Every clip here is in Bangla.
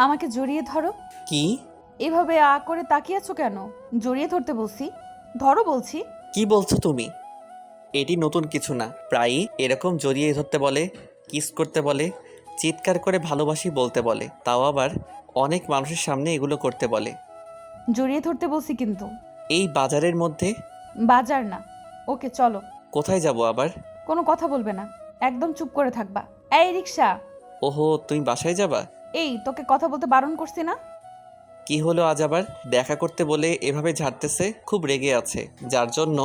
আমাকে জড়িয়ে ধরো। কি? এভাবে করে তাকিয়ে আছো কেন? জড়িয়ে ধরতে বলছি, ধরো বলছি। কি বলছো তুমি? এটি নতুন কিছু না, প্রায়ই এরকম জড়িয়ে ধরতে বলে, কিস করতে বলে, চিৎকার করে ভালোবাসি বলতে বলে, তাও আবার অনেক মানুষের সামনে এগুলো করতে বলে। জড়িয়ে ধরতে বলছি কিন্তু। এই বাজারের মধ্যে? বাজার না। ওকে চলো। কোথায় যাব আবার? কোনো কথা বলবে না, একদম চুপ করে থাকবা। এই রিক্সা। ওহো, তুমি বাসায় যাবা? এই তোকে কথা বলতে বারণ করছি না? কি হলো আজ আবার? দেখা করতে বলে এভাবে ঝাড়তেছে, খুব রেগে আছে যার জন্য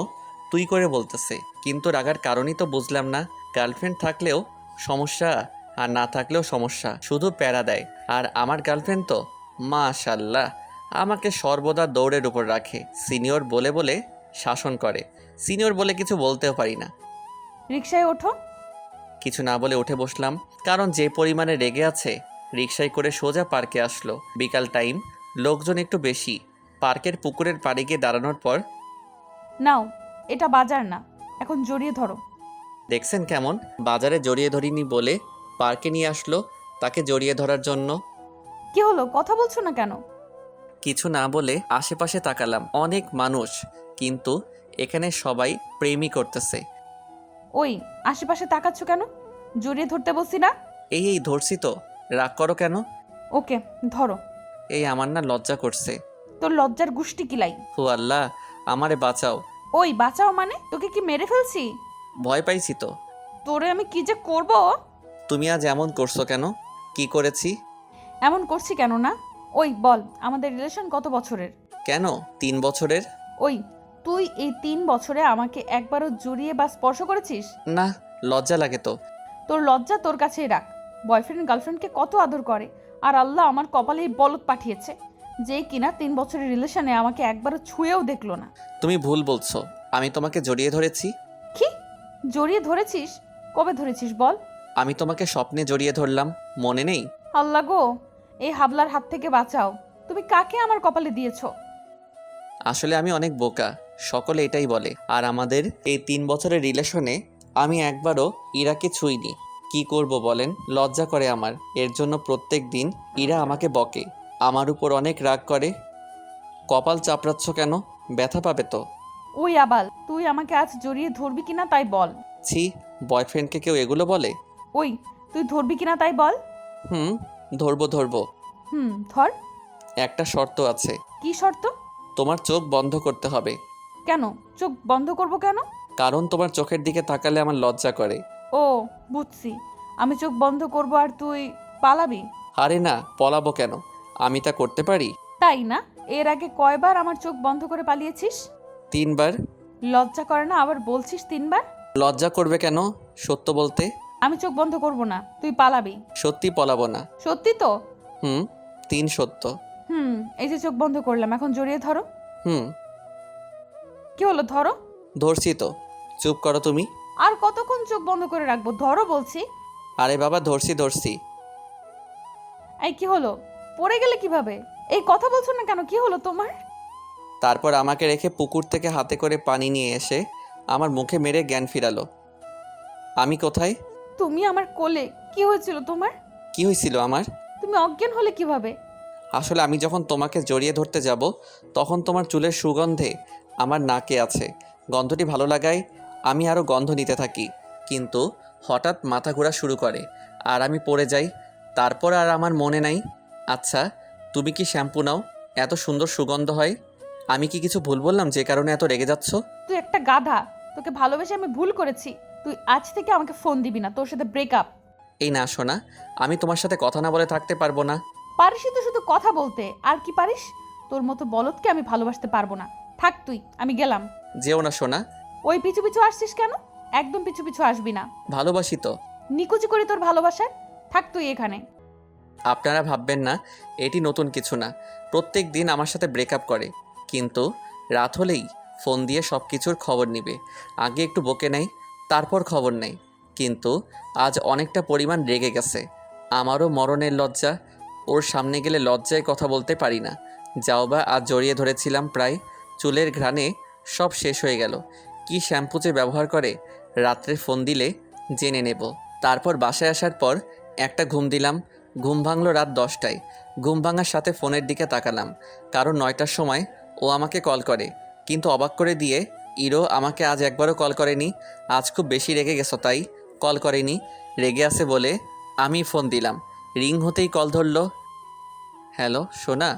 তুই করে বলতেছে, কিন্তু রাগার কারণই তো বুঝলাম না। গার্লফ্রেন্ড থাকলেও সমস্যা, আর না থাকলেও সমস্যা, শুধু প্যারা দেয়। আর আমার গার্লফ্রেন্ড তো মাশাল্লাহ আমাকে সর্বদা দৌড়ের উপর রাখে। সিনিয়র বলে বলে শাসন করে, সিনিয়র বলে কিছু বলতেও পারি না। রিক্সায় ওঠো। কিছু না বলে উঠে বসলাম, কারণ যে পরিমাণে রেগে আছে। রিকশায় করে সোজা পার্কে আসলো। বিকাল টাইম, লোকজন একটু বেশি। পার্কের পুকুরের পাড়ে গিয়ে দাঁড়ানোর পর, নাও, এটা বাজার না, এখন জড়িয়ে ধরো। দেখছেন কেমন? বাজারে জড়িয়ে ধরিনি বলে পার্কে নিয়ে আসলো তাকে জড়িয়ে ধরার জন্য। কি হলো, কথা বলছো না কেন? কিছু না বলে আশেপাশে তাকালাম, অনেক মানুষ, কিন্তু এখানে সবাই প্রেমই করতেছে। ওই, আশেপাশে তাকাচ্ছ কেন? জড়িয়ে ধরতে বলছি না? এই ধরছি তো, রাগ করো কেন? ওকে ধরো। এই আমার না লজ্জা করছে। তোর লজ্জার গুষ্টি কিলাই। হু আল্লাহ, আমারে বাঁচাও। ওই বাঁচাও মানে? তোকে কি মেরে ফেলছি? ভয় পাইছি তো। তোরে আমি কি যে করব। তুমি আজ এমন করছো কেন? কি করেছি? এমন করছি কেন না? ওই বল, আমাদের রিলেশন কত বছরের? কেন 3 বছরের? ওই, তুই এই 3 বছরে আমাকে একবারও জড়িয়ে বা স্পর্শ করেছিস? না, লজ্জা লাগে তো। তোর লজ্জা তোর কাছেই রাখ। বয়ফ্রেন্ড গার্লফ্রেন্ডকে কত আদর করে, আর আল্লাহ আমার কপালে এই বলদ পাঠিয়েছে, যেই কিনা 3 বছরের রিলেশনে আমাকে একবারও ছুঁয়েও দেখলো না। তুমি ভুল বলছো, আমি তোমাকে জড়িয়ে ধরেছি। কি? জড়িয়ে ধরেছিস? কবে ধরেছিস বল? আমি তোমাকে স্বপ্নে জড়িয়ে ধরলাম, মনে নেই? আল্লাহ গো, এই হাবলার হাত থেকে বাঁচাও। তুমি কাকে আমার কপালে দিয়েছো? আসলে আমি অনেক বোকা, সকলে এটাই বলে। আর আমাদের এই 3 বছরের রিলেশনে আমি একবারও ইরাকে ছুঁইনি। কি করব বলেন, লজ্জা করে আমার। এর জন্য প্রত্যেক দিন ইরা আমাকে বকে, আমার উপর অনেক রাগ করে। কপাল চাপড়াচ্ছ কেন? ব্যথা পাবে তো। ওই আবাল, তুই আমাকে আজ জড়িয়ে ধরবি কিনা তাই বল। ছি, বয়ফ্রেন্ডকে কেউ এগুলো বলে? ওই, তুই ধরবি কিনা তাই বল। হুম, ধরবো ধরবো। ধর। একটা শর্ত আছে। কি শর্ত? তোমার চোখ বন্ধ করতে হবে। কেন? চোখ বন্ধ করব কেন? কারণ তোমার চোখের দিকে তাকালে আমার লজ্জা করে। ও, বুঝছি। আমি চোখ বন্ধ করব আর তুই পালাবি? আরে না, পলাবো কেন? আমি তা করতে পারি। তাই না? এর আগে কয়বার আমার চোখ বন্ধ করে পালিয়েছিস? 3বার। লজ্জা করে না আবার বলছিস 3বার? লজ্জা করবে কেন সত্য বলতে? আমি চোখ বন্ধ করব না, তুই পালাবি। সত্যি পলাবো না। সত্যি তো? হুম, 3 সত্য। এই যে চোখ বন্ধ করলাম, এখন জড়িয়ে ধরো। হুম, কি হলো, ধরো। ধরছি তো। চুপ করো তুমি। আর কতক্ষণ চোখ বন্ধ করে রাখবো? ধরো বলছি। আরে বাবা, ধরছি ধরছি। এই কি হলো? পড়ে গেলে কিভাবে? এই কথা বলছো না কেন? কি হলো তোমার? তারপর আমাকে রেখে পুকুর থেকে হাতে করে পানি নিয়ে এসে আমার মুখে মেরে জ্ঞান ফিরালো। আমি কোথায়? তুমি আমার কোলে। কি হয়েছিল তোমার? কি হয়েছিল আমার? তুমি অজ্ঞান হলে কিভাবে? আসলে আমি যখন তোমাকে জড়িয়ে ধরতে যাব, তখন তোমার চুলের সুগন্ধে আমার নাকে আছে। গন্ধটি ভালো লাগায় আমি আরও গন্ধ নিতে থাকি, কিন্তু হঠাৎ মাথা ঘোরা শুরু করে আর আমি পড়ে যাই। তারপর আর আমার মনে নাই। আচ্ছা, তুমি কি শ্যাম্পু নাও? এত সুন্দর সুগন্ধ হয়। আমি কি কিছু ভুল বললাম যে কারণে এত রেগে যাচ্ছ? তুই একটা গাধা। তোকে ভালোবেসে আমি ভুল করেছি। তুই আজ থেকে আমাকে ফোন দিবি না, তোর সাথে ব্রেকআপ। এই না শোনা, আমি তোমার সাথে কথা না বলে থাকতে পারবো না। পারিসই তো শুধু কথা বলতে, আর কি পারিস? তোর মতো বলদকে আমি ভালোবাসতে পারবো না। থাক তুই, আমি গেলাম। যেও না শোনা। ওই পিছু পিছু আসছিস কেন? একদম পিছু পিছু আসবি না। ভালোবাসি তো। নিকুচি করি তোর ভালোবাসার। থাক তুই এখানে। আপনারা ভাববেন না এটি নতুন কিছু না, প্রত্যেক দিন আমার সাথে ব্রেকআপ করে, কিন্তু রাত হলেই ফোন দিয়ে সব কিছুর খবর নিবে। আগে একটু বকে নেয়, তারপর খবর নেয়, কিন্তু আজ অনেকটা পরিমাণ রেগে গেছে। আমারও মরণের লজ্জা, ওর সামনে গেলে লজ্জায় কথা বলতে পারি না। যাও বা, আজ জড়িয়ে ধরেছিলাম প্রায়, চুলের ঘ্রাণে সব শেষ হয়ে গেল। কি শ্যাম্পু যে ব্যবহার করে, রাত্রে ফোন দিলে জেনে নেব। তারপর বাসায় আসার পর একটা ঘুম দিলাম, ঘুম ভাঙল রাত 10টায়। ঘুম ভাঙার সাথে ফোনের দিকে তাকালাম, কারণ 9টার সময় ও আমাকে কল করে। কিন্তু অবাক করে দিয়ে ইরো আমাকে আজ একবারও কল করেনি। আজ খুব বেশি রেগে গেছো তাই কল করেনি। রেগে আছে বলে আমি ফোন দিলাম। রিং হতেই কল ধরলো। হ্যালো সোনা।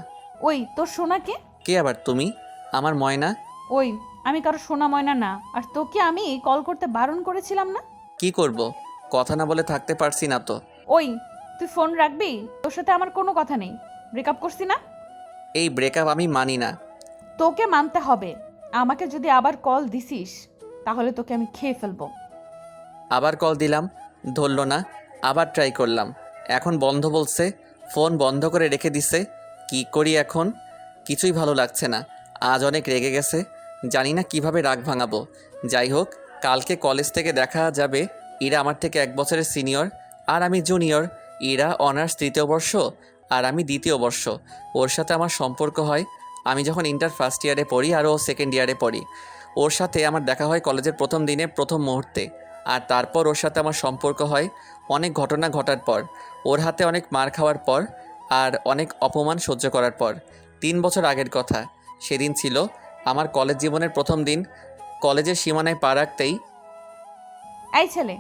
ওই তোর সোনা কে? কে আবার তুমি? আমার ময়না। ওই আমি কারো সোনা ময়না না। আর তোকে আমি কল করতে বারণ করেছিলাম না? কি করব, কথা না বলে থাকতে পারছি না তো। ওই তুই ফোন রাখবি? তোর সাথে আমার কোনো কথা নেই। ব্রেকআপ করছি না? এই ব্রেকআপ আমি মানি না। তোকে মানতে হবে। আমাকে যদি আবার কল দিছিস তাহলে তোকে আমি খেয়ে ফেলবো। আবার কল দিলাম, ধরলো না। আবার ট্রাই করলাম, এখন বন্ধ বলছে। ফোন বন্ধ করে রেখে দিছে। কি করি এখন? কিছুই ভালো লাগছে না। আজ অনেক রেগে গেছে, জানি না কিভাবে রাগ ভাঙাবো। যাই হোক, কালকে কলেজ থেকে দেখা যাবে। ইরা আমার থেকে 1 বছরের সিনিয়র আর আমি জুনিয়র। ইরা অনার্স 3য় বর্ষ আর আমি 2য় বর্ষ। ওর সাথে আমার সম্পর্ক হয় আমি যখন ইন্টার ফার্স্ট ইয়ারে পড়ি আর ও সেকেন্ড ইয়ারে পড়ি। ওর সাথে আমার দেখা হয় কলেজের প্রথম দিনে প্রথম মুহূর্তে। আর তারপর ওর সাথে আমার সম্পর্ক হয় অনেক ঘটনা ঘটার পর, ওর হাতে অনেক মার খাওয়ার পর আর অনেক অপমান সহ্য করার পর। 3 বছর আগের কথা। সেদিন ছিল আমার কলেজ জীবনের প্রথম দিন। কলেজের সীমানায় পা রাখতেই এই ছেলে,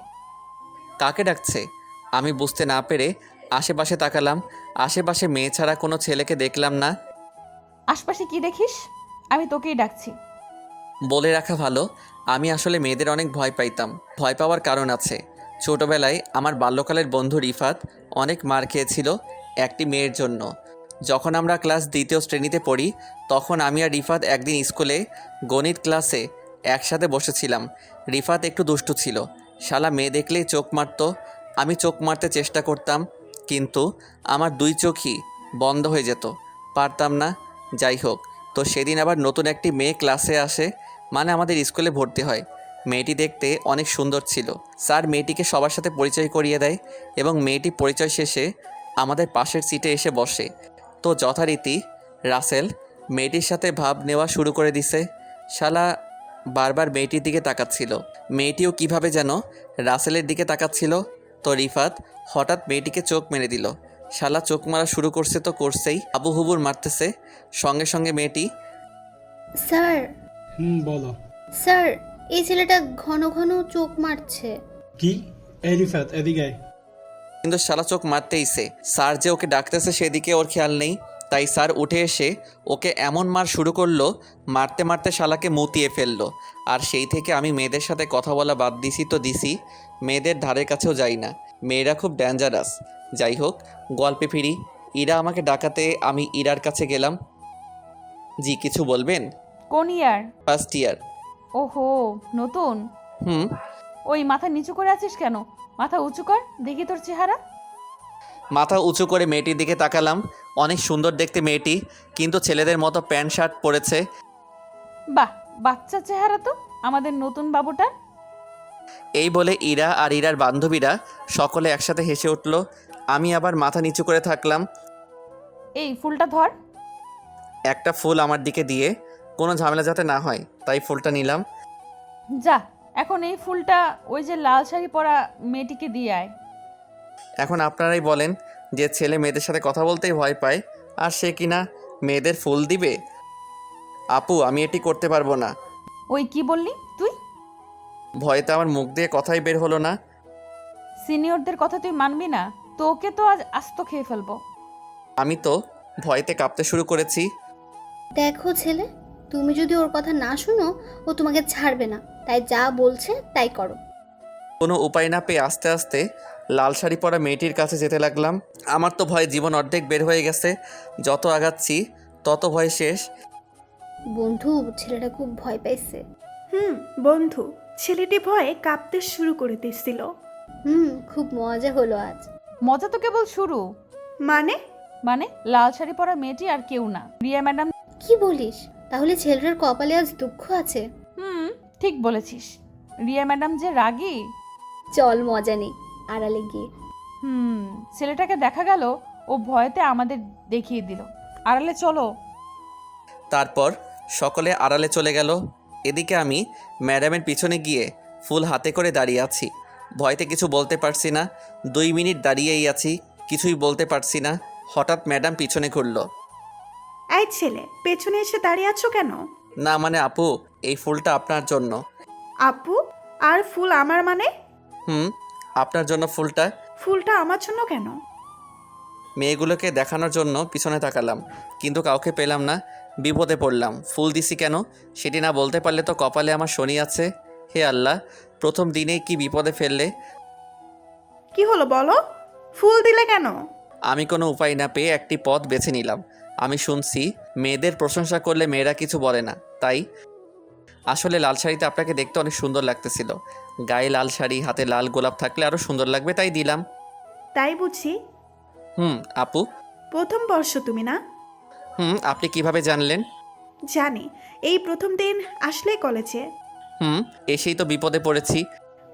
কাকে ডাকছে আমি বুঝতে না পেরে আশেপাশে তাকালাম। আশেপাশে মেয়ে ছাড়া কোনো ছেলেকে দেখলাম না। আশপাশে কি দেখিস? আমি তোকেই ডাকছি। বলে রাখা ভালো, আমি আসলে মেয়েদের অনেক ভয় পাইতাম। ভয় পাওয়ার কারণ আছে। ছোটবেলায় আমার বাল্যকালের বন্ধু রিফাত অনেক মার খেয়েছিল একটি মেয়ের জন্য। যখন আমরা ক্লাস 2য় শ্রেণীতে পড়ি, তখন আমি আর রিফাত একদিন স্কুলে গণিত ক্লাসে একসাথে বসেছিলাম। রিফাত একটু দুষ্টু ছিল, শালা মেয়ে দেখলেই চোখ মারত। আমি চোখ মারতে চেষ্টা করতাম, কিন্তু আমার 2 চোখই বন্ধ হয়ে যেত, পারতাম না। যাই হোক, তো সেদিন আবার নতুন একটি মেয়ে ক্লাসে আসে, মানে আমাদের স্কুলে ভর্তি হয়। মেয়েটি দেখতে অনেক সুন্দর ছিল। স্যার মেয়েটিকে সবার সাথে পরিচয় করিয়ে দেয় এবং মেয়েটি পরিচয় শেষে আমাদের পাশের সিটে এসে বসে। তো যথারীতি রাসেল মেয়েটির সাথে ভাব নেওয়া শুরু করে দিছে। শালা বারবার মেয়েটির দিকে তাকাচ্ছিল। মেয়েটিও কিভাবে যেন রাসেলের দিকে তাকাচ্ছিল। তো রিফাত হঠাৎ মেয়েটিকে চোখ মেরে দিল। শালা চোখ মারা শুরু করছে তো করছেই, আবু হুবুর মারতেছে। সঙ্গে সঙ্গে মেয়েটি, স্যার, বলো। স্যার, এই ছেলেটা ঘন ঘন চোখ মারছে। কি? এই রিফাত, এদিকে আয়। কিন্তু শালা চোখ মারতেইছে। স্যার যে ওকে ডাকতেছে সেদিকে ওর খেয়াল নেই। তাই স্যার উঠে এসে ওকে এমন মার শুরু করলো, মারতে মারতে শালাকে মুতিয়ে ফেললো। আর সেই থেকে আমি মেয়েদের সাথে কথা বলা বাদ দিছি তো দিছি, মেয়েদের ধারের কাছেও যাই না। মেয়েরা খুব ডেঞ্জারাস। যাই হোক, গল্পে ফিরি। ইরা আমাকে ডাকাতে আমি ইরার কাছে গেলাম। জি কিছু বলবেন? কোন ইয়ার? ফার্স্ট ইয়ার। ওহো, নতুন। হুম। ওই মাথা নিচু করে আছিস কেন? মাথা উঁচু কর, দেখি তোর চেহারা। মাথা উঁচু করে মেয়েটির দিকে তাকালাম। অনেক সুন্দর দেখতে মেয়েটি, কিন্তু ছেলেদের মতো প্যান্ট শার্ট পরেছে। বাহ, বাচ্চা চেহারা তো আমাদের নতুন বাবুটা। এই বলে ইরা আর ইরার বান্ধবীরা সকলে একসাথে হেসে উঠল। আমি আবার মাথা নিচু করে থাকলাম। এই ফুলটা ধর। একটা ফুল আমার দিকে দিয়ে কোনো ঝামেলা যাতে না হয়, তাই ফুলটা নিলাম। যা, এখন এই ফুলটা ওই যে লাল শাড়ি পরা মেয়েটিকে দিয়ে আয়। এখন আপনারাই বলেন, যে ছেলে মেয়েদের সাথে কথা বলতেই ভয় পায় আর সে কিনা মেয়েদের ফুল দিবে। আপু আমি এটি করতে পারবো না। ওই কি বললি তুই? ভয়তে আমার মুখ দিয়ে কথাই বের হলো না। সিনিয়রদের কথা তুই মানবি না? তোকে তো আজ আস্ত খেয়ে ফেলবো। আমি তো ভয়তে কাঁপতে শুরু করেছি। দেখো ছেলে, তুমি যদি ওর কথা না শুনো, ও তোমাকে ছাড়বে না। তাই যা বলছে তাই করো। কোনো উপায় না পেয়ে আস্তে আস্তে লাল শাড়ি পরা মেয়েটির কাছে যেতে লাগলাম। আমার তো ভয়ে জীবন অর্ধেক বের হয়ে গেছে। যত আগাচ্ছি তত ভয় শেষ। বন্ধু, ছেলেটা খুব ভয় পাইছে। বন্ধু, ছেলেটি ভয়ে কাঁপতে শুরু করে দিচ্ছিল। খুব মজা হলো আজ। মজা তো কেবল শুরু। মানে? মানে লাল শাড়ি পরা মেয়েটি আর কেউ না, রিয়া ম্যাডাম। কি বলিস? তাহলে ছেলেটার কপালে আজ দুঃখ আছে। ঠিক বলেছিস। রিয়া ম্যাডাম যে রাগী। চল মজা নেই আড়ালে গিয়ে। ছেলেটাকে দেখা গেল ও ভয়তে আমাদের দেখিয়ে দিল। আড়ালে চলো। তারপর সকলে আড়ালে চলে গেল। এদিকে আমি ম্যাডামের পিছনে গিয়ে ফুল হাতে করে দাঁড়িয়ে আছি। ভয়তে কিছু বলতে পারছি না। 2 মিনিট দাঁড়িয়েই আছি, কিছুই বলতে পারছি না। হঠাৎ ম্যাডাম পিছনে ঘুরল। এই ছেলে, পেছনে এসে দাঁড়িয়ে আছো কেন? না মানে আপু, এই ফুলটা আপনার জন্য। আপু, আর ফুল আমার মানে? হুম, আপনার জন্য ফুলটা। ফুলটা আমার জন্য কেন? মেয়েগুলোকে দেখানোর জন্য পিছনে তাকালাম, কিন্তু কাউকে পেলাম না। বিপদে পড়লাম। ফুল দিছি কেন সেটি না বলতে পারলে তো কপালে আমার শনি আছে। হে আল্লাহ, প্রথম দিনেই কি বিপদে ফেললে। কি হলো বলো? ফুল দিলে কেন? আমি কোনো উপায় না পেয়ে একটি পথ বেছে নিলাম। আমি শুনছি মেয়েদের প্রশংসা করলে মেয়েরা কিছু বলে না, তাই। আসলে লাল শাড়িতে আপনাকে দেখতে অনেক সুন্দর লাগতেছিল। গায়ে লাল শাড়ি, হাতে লাল গোলাপ থাকলে আরও সুন্দর লাগবে, তাই দিলাম। তাই বুঝি? হুম আপু। প্রথম বর্ষ তুমি না? হুম, আপনি কিভাবে জানলেন? জানি। এই প্রথম দিন আসলেই কলেজে। হুম, এসেই তো বিপদে পড়েছি।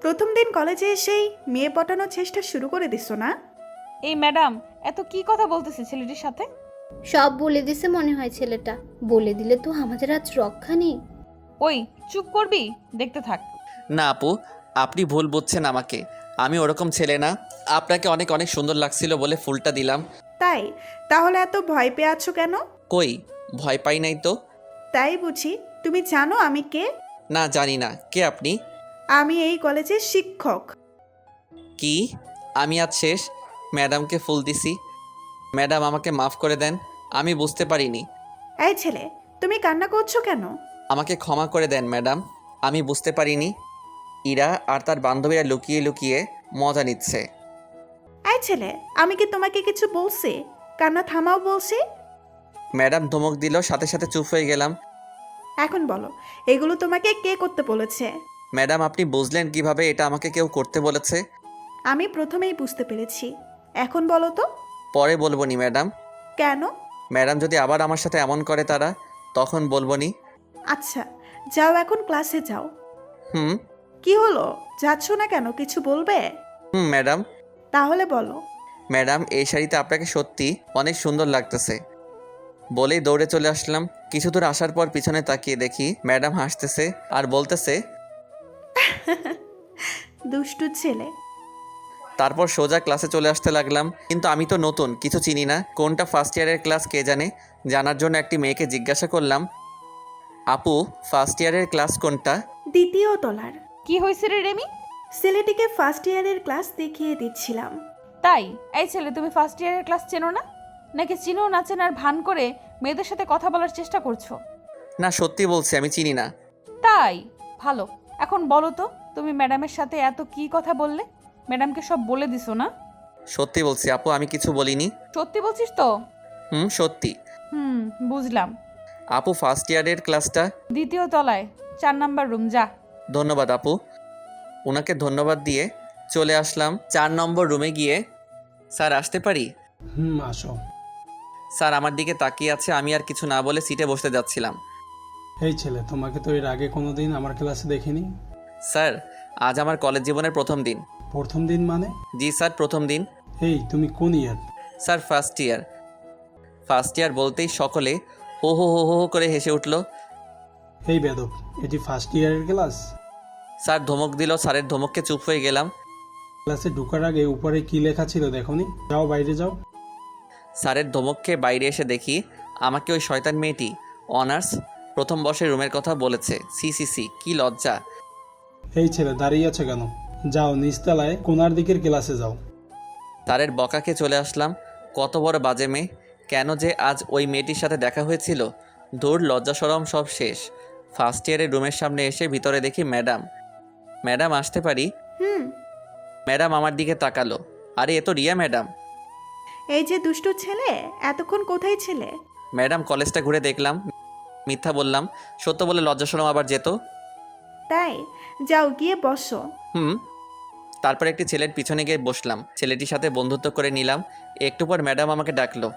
প্রথম দিন কলেজে এসেই মেয়ে পটানোর চেষ্টা শুরু করে দিছো না? এই ম্যাডাম, এত কি কথা বলতেছে ছেলেটির সাথে? সব বলে দিছে মনে হয় ছেলেটা। বলে দিলে তো আমাদের আজ রক্ষা নেই। ওই চুপ করবি, দেখতে থাক। না আপু, আপনি ভুল বুঝছেন আমাকে। আমি ওরকম ছেলে না। আপনাকে অনেক অনেক সুন্দর লাগছিল বলে ফুলটা দিলাম। তাই? তাহলে এত ভয় পেয়ে আছো কেন? কই, ভয় পাই নাই তো। তাই বুঝি? তুমি জানো আমি কে? না জানি না, কে আপনি? আমি এই কলেজের শিক্ষক। কি? আমি আজ শেষ। ম্যাডামকে ফুল দিছি। ম্যাডাম আমাকে মাফ করে দেন, আমি বুঝতে পারিনি। এই ছেলে, তুমি কান্না করছো কেন? আমাকে ক্ষমা করে দেন ম্যাডাম, আমি বুঝতে পারিনি। ইরা আর তার বান্ধবীরা লুকিয়ে লুকিয়ে মজা নিচ্ছে। এই ছেলে, আমি কি তোমাকে কিছু বলছি? কান্না থামাও বলছি। ম্যাডাম ধমক দিল, সাথে সাথে চুপ হয়ে গেলাম। এখন বলো, এগুলো তোমাকে কে করতে বলেছে? ম্যাডাম আপনি বুঝলেন কিভাবে এটা আমাকে কেউ করতে বলেছে? আমি প্রথমেই বুঝতে পেরেছি। এখন বলো তো। পরে বলবো নি ম্যাডাম। কেন? ম্যাডাম যদি আবার আমার সাথে এমন করে তারা, তখন বলবো নি। আচ্ছা, যাও এখন ক্লাসে যাও। হুম। কি হলো, যাচ্ছ না কেন? কিছু বলবে? হুম ম্যাডাম। তাহলে বলো। ম্যাডাম এই শাড়িতে আপনাকে সত্যি অনেক সুন্দর লাগতেছে বলেই দৌড়ে চলে আসলাম। কিছু দূর আসার পর পিছনে তাকিয়ে দেখি ম্যাডাম হাসতেছে আর বলতেছে। দুষ্টু ছেলে। তারপর সোজা ক্লাসে চলে আসতে লাগলাম, কিন্তু আমি তো নতুন, কিছু চিনি না। কোনটা ফার্স্ট ইয়ারের ক্লাস কে জানে। জানার জন্য একটি মেয়েকে জিজ্ঞাসা করলাম, আপু ফার্স্ট ইয়ারের ক্লাস কোনটা? দ্বিতীয় তলার। কি হয়েছে রে রেমি? ছেলেটিকে ফার্স্ট ইয়ারের ক্লাস দেখিয়ে দিচ্ছিলাম। তাই? এই ছেলে, তুমি ফার্স্ট ইয়ারের ক্লাস চেনো না? নাকি চিনো না চেনার ভান করে মেয়েদের সাথে কথা বলার চেষ্টা করছো? না সত্যি বলছি, আমি চিনি না। তাই? ভালো। এখন বলো তো, তুমি ম্যাডামের সাথে এত কি কথা বললে? ম্যাডামকে সব বলে দিছো না? সত্যি বলছি আপু, আমি কিছু বলিনি। সত্যি বলছিস তো? হুম সত্যি। বুঝলাম। আপু ফার্স্ট ইয়ারের ক্লাসটা? দ্বিতীয় তলায়, 4 নাম্বার রুম, যা। ধন্যবাদ আপু। ওনাকে ধন্যবাদ দিয়ে চলে আসলাম 4 নম্বর রুমে গিয়ে। স্যার আসতে পারি? আসো। স্যার আমার দিকে তাকিয়ে আছে, আমি আর কিছু না বলে সিটে বসতে যাচ্ছিলাম। এই ছেলে, তোমাকে তো এর আগে কোনোদিন আমার ক্লাসে দেখিনি। স্যার আজ আমার কলেজ জীবনের প্রথম দিন। প্রথম দিন মানে? জি স্যার, প্রথম দিন। এই তুমি কোন year? Sir first year. First year বলতেই সকলে হো হো হো হো হো করে হেসে উঠল। এই বেদব, এটি ফার্স্ট ইয়ারের ক্লাস? স্যার ধমক দিল, স্যারের ধমককে চুপ হয়ে গেলাম। ক্লাসে ঢোকার আগে উপরে কি লেখা ছিল দেখোনি? যাও বাইরে যাও। স্যারের ধমককে বাইরে এসে দেখি আমাকে ওই শয়তান মেয়েটি অনার্স প্রথম বর্ষের রুমের কথা বলেছে। সি সি সি, কি লজ্জা। এই ছেলে দাঁড়িয়ে আছো কেন? যাও নিচতলায় কোনার দিকের ক্লাসে যাও। স্যারের বকাকে চলে আসলাম। কত বড় বাজে মেয়ে, কেন যে আজ ওই মেয়েটির সাথে দেখা হয়েছিল। দূর, লজ্জা শরম সব শেষ। ফার্স্ট ইয়ারের রুমের সামনে এসে ভিতরে দেখি ম্যাডাম। ম্যাডাম আসতে পারি? হুম। ম্যাডাম আমার দিকে তাকালো। আরে এ তো রিয়া ম্যাডাম। এই যে দুষ্টু ছেলে, এতক্ষণ কোথায় ছিলে? ম্যাডাম কলেজটা ঘুরে দেখলাম। মিথ্যা বললাম, সত্য বলে লজ্জা শরম আবার যেত। তাই? যাও গিয়ে বসো। হুম। তারপর একটি ছেলের পিছনে গিয়ে বসলাম, ছেলেটির সাথে বন্ধুত্ব করে নিলাম। একটু পর ম্যাডাম আমাকে ডাকলো।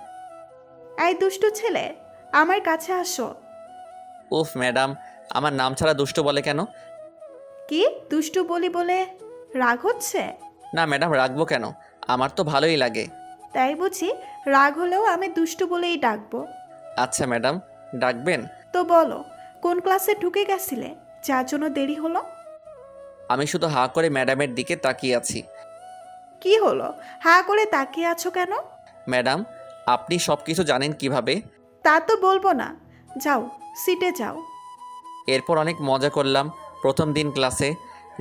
এই দুষ্টু ছেলে, আমার কাছে আসো। উফ ম্যাডাম, আমার নাম ছাড়া দুষ্ট বলে কেন? কি দুষ্টু বলি বলে রাগ হচ্ছে? না ম্যাডাম, রাখবো কেন, আমার তো ভালোই লাগে। তাই বুঝি? রাগ হলেও আমি দুষ্টু বলেই ডাকবো। আচ্ছা ম্যাডাম, ডাকবেন? তো বলো, কোন ক্লাসে ঢুকে গেছিলে যার জন্য দেরি হলো? আমি শুধু হাঁ করে ম্যাডামের দিকে তাকিয়ে আছি। কি হলো? হা করে তাকিয়ে আছো কেন? ম্যাডাম, আপনি সব কিছু জানেন কিভাবে? তা তো বলবো না। যাও, সিটে যাও। এরপর অনেক মজা করলাম। প্রথম দিন ক্লাসে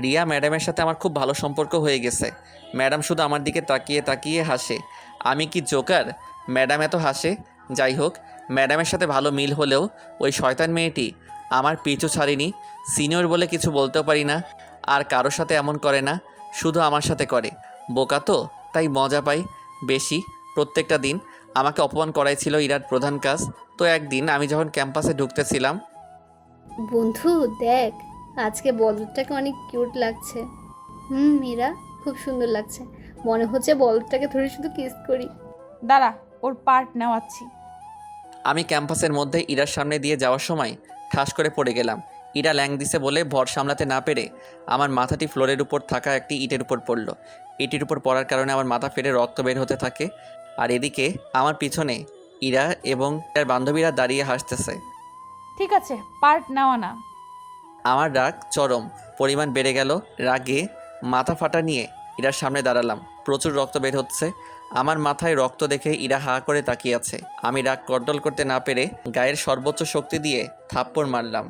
রিয়া ম্যাডামের সাথে আমার খুব ভালো সম্পর্ক হয়ে গেছে। ম্যাডাম শুধু আমার দিকে তাকিয়ে তাকিয়ে হাসে। আমি কি জোকার? ম্যাডাম এত হাসে। যাই হোক, ম্যাডামের সাথে ভালো মিল হলেও ওই শয়তান মেয়েটি আমার পিছু ছাড়েনি। সিনিয়র বলে কিছু বলতেও পারি না, আর কারোর সাথে এমন করে না, শুধু আমার সাথে করে। বোকা তো, তাই মজা পাই বেশি। প্রত্যেকটা দিন আমাকে অপমান করাই ছিল ইরার প্রধান কাজ। তো একদিন আমি যখন ক্যাম্পাসে ঢুকতেছিলাম, বন্ধু দেখ, আজকে বলদটাকে অনেক কিউট লাগছে। মীরা, খুব সুন্দর লাগছে। মনে হচ্ছে বলদটাকে ধরে শুধু কিস করি। দাঁড়া, ওর পার্ট নেওয়াচ্ছি। আমি ক্যাম্পাসের মধ্যে ইরার সামনে দিয়ে যাওয়ার সময় ঠাস করে পড়ে গেলাম। ইরা ল্যাং দিছে বলে ভর সামলাতে না পেরে আমার মাথাটি ফ্লোরের উপর থাকা একটি ইটের উপর পড়ল। ইটের উপর পড়ার কারণে আমার মাথা ফেটে রক্ত বের হতে থাকে। আর এদিকে আমার পিছনে ইরা এবং তার বান্ধবীরা দাঁড়িয়ে হাসতেছে। ঠিক আছে, পার্ট নেওয়া না। আমার রাগ চরম পরিমাণ বেড়ে গেল। রাগে মাথা ফাটা নিয়ে ইরার সামনে দাঁড়ালাম। প্রচুর রক্ত বের হচ্ছে। আমার মাথায় রক্ত দেখে ইরা হা করে তাকিয়ে আছে। আমি রাগ কন্ট্রোল করতে না পেরে গায়ের সর্বোচ্চ শক্তি দিয়ে থাপ্পড় মারলাম।